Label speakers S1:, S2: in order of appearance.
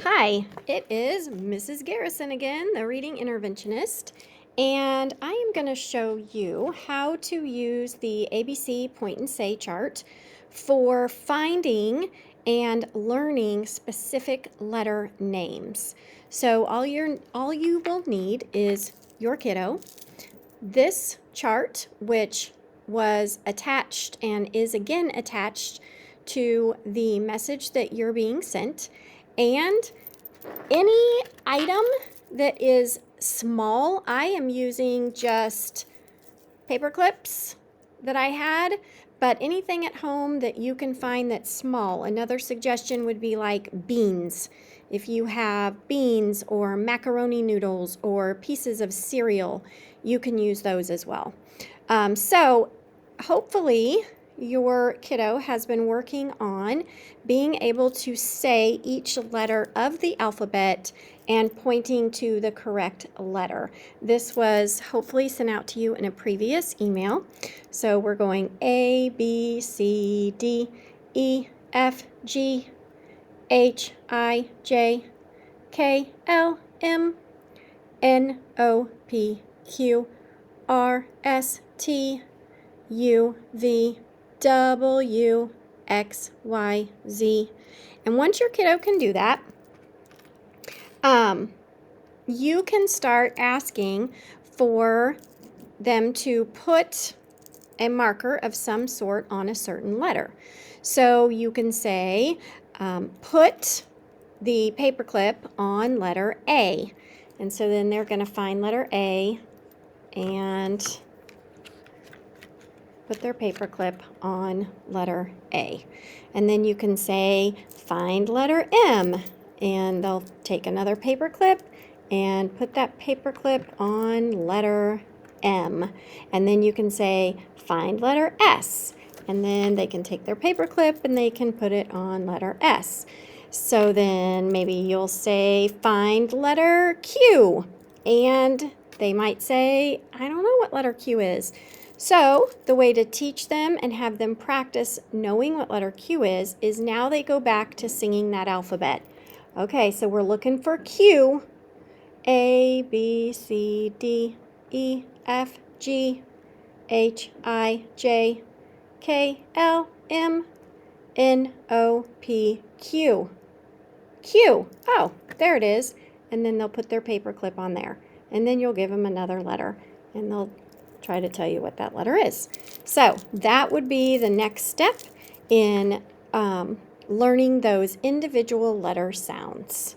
S1: Hi, it is Mrs. Garrison again, the reading interventionist, and I am going to show you how to use the ABC Point and Say chart for finding and learning specific letter names. So all you will need is your kiddo, this chart, which was attached and is again attached to the message that you're being sent, and any item that is small. I am using just paper clips that I had, but anything at home that you can find that's small. Another suggestion would be like beans. If you have beans or macaroni noodles or pieces of cereal, you can use those as well. So hopefully your kiddo has been working on being able to say each letter of the alphabet and pointing to the correct letter. This was hopefully sent out to you in a previous email. So we're going A, B, C, D, E, F, G, H, I, J, K, L, M, N, O, P, Q, R, S, T, U, V, W, X, Y, Z. And once your kiddo can do that, you can start asking for them to put a marker of some sort on a certain letter. So you can say, put the paperclip on letter A. And so then they're going to find letter A and put their paperclip on letter A. And then you can say, find letter M. And they'll take another paperclip and put that paperclip on letter M. And then you can say, find letter S. And then they can take their paperclip and they can put it on letter S. So then maybe you'll say, find letter Q. And they might say, I don't know what letter Q is. So the way to teach them and have them practice knowing what letter Q is now they go back to singing that alphabet. Okay, so we're looking for Q. A, B, C, D, E, F, G, H, I, J, K, L, M, N, O, P, Q. Q. Oh, there it is. And then they'll put their paper clip on there. And then you'll give them another letter. And they'll try to tell you what that letter is. So that would be the next step in learning those individual letter sounds.